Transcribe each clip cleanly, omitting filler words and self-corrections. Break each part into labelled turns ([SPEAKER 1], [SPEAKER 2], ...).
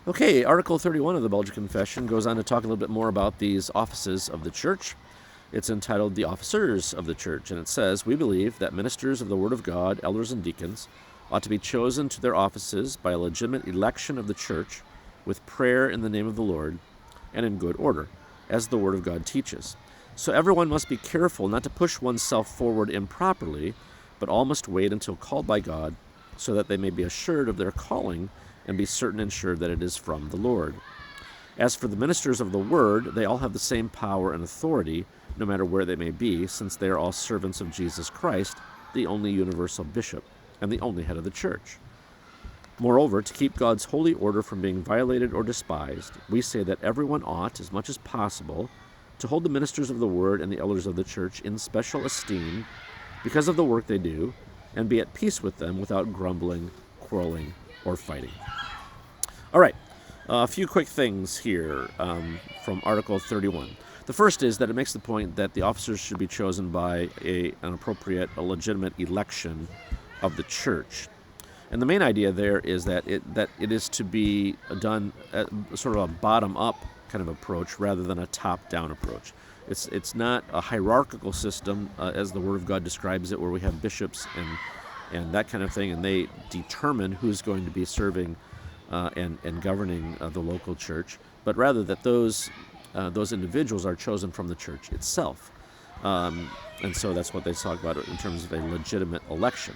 [SPEAKER 1] Okay, Article 31 of the Belgian Confession goes on to talk a little bit more about these offices of the church. It's entitled The Officers of the Church, and it says, "We believe that ministers of the Word of God, elders and deacons, ought to be chosen to their offices by a legitimate election of the church, with prayer in the name of the Lord, and in good order, as the Word of God teaches. So everyone must be careful not to push oneself forward improperly, but all must wait until called by God, so that they may be assured of their calling and be certain and sure that it is from the Lord. As for the ministers of the Word, they all have the same power and authority, no matter where they may be, since they are all servants of Jesus Christ, the only universal bishop and the only head of the church. Moreover, to keep God's holy order from being violated or despised, we say that everyone ought, as much as possible, to hold the ministers of the Word and the elders of the church in special esteem because of the work they do, and be at peace with them without grumbling, quarreling, or fighting." All right, a few quick things here from Article 31. The first is that it makes the point that the officers should be chosen by an appropriate, a legitimate election of the church. And the main idea there is that it is to be done at sort of a bottom-up kind of approach rather than a top-down approach. It's not a hierarchical system as the Word of God describes it, where we have bishops and that kind of thing, and they determine who's going to be serving and governing the local church, but rather that those individuals are chosen from the church itself. And so that's what they talk about in terms of a legitimate election.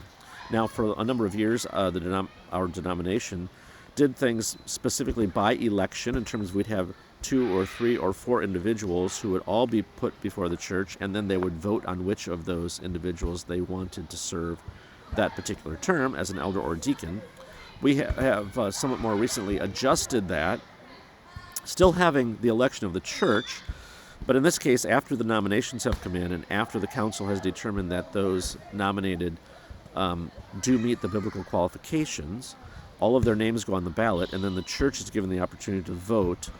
[SPEAKER 1] Now, for a number of years, our denomination did things specifically by election, in terms of we'd have 2 or 3 or 4 individuals who would all be put before the church, and then they would vote on which of those individuals they wanted to serve that particular term as an elder or deacon. We have somewhat more recently adjusted that, still having the election of the church, but in this case, after the nominations have come in and after the council has determined that those nominated do meet the biblical qualifications, all of their names go on the ballot, and then the church is given the opportunity to vote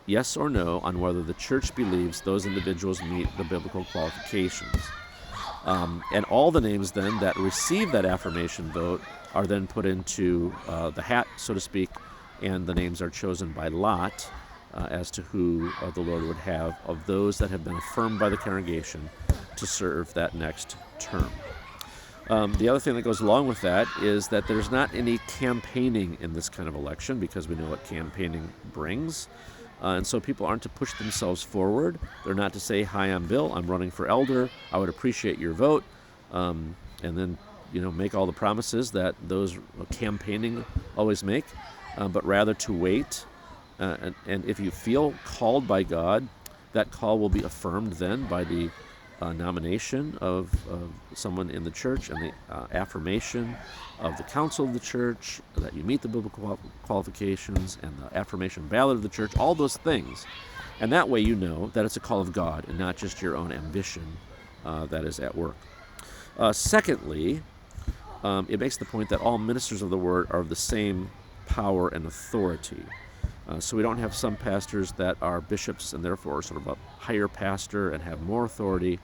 [SPEAKER 1] yes or no on whether the church believes those individuals meet the biblical qualifications. And all the names then that receive that affirmation vote are then put into the hat, so to speak, and the names are chosen by lot as to who the Lord would have of those that have been affirmed by the congregation to serve that next term. The other thing that goes along with that is that there's not any campaigning in this kind of election, because we know what campaigning brings. And so people aren't to push themselves forward. They're not to say, "Hi, I'm Bill, I'm running for elder, I would appreciate your vote," and then make all the promises that those campaigning always make, but rather to wait. And if you feel called by God, that call will be affirmed then by the nomination of someone in the church, and the affirmation of the council of the church that you meet the biblical qualifications, and the affirmation ballot of the church, all those things. And that way you know that it's a call of God and not just your own ambition that is at work. Secondly, it makes the point that all ministers of the Word are of the same power and authority. So we don't have some pastors that are bishops and therefore sort of a higher pastor and have more authority.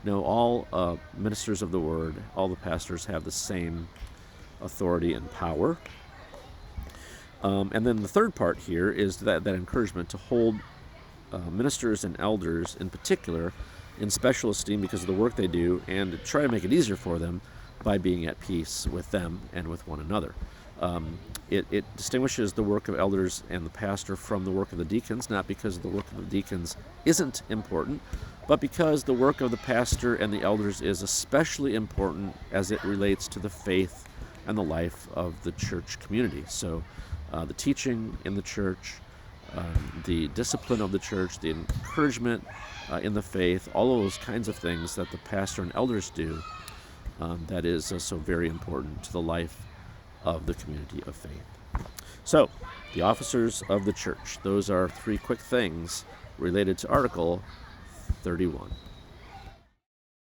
[SPEAKER 1] No, all ministers of the Word, all the pastors have the same authority and power. And then the third part here is that encouragement to hold ministers and elders in particular in special esteem because of the work they do, and to try to make it easier for them by being at peace with them and with one another. It distinguishes the work of elders and the pastor from the work of the deacons, not because the work of the deacons isn't important, but because the work of the pastor and the elders is especially important as it relates to the faith and the life of the church community. So the teaching in the church, the discipline of the church, the encouragement in the faith, all of those kinds of things that the pastor and elders do, that is so very important to the life of the community of faith. So, the officers of the church. Those are 3 quick things related to Article 31.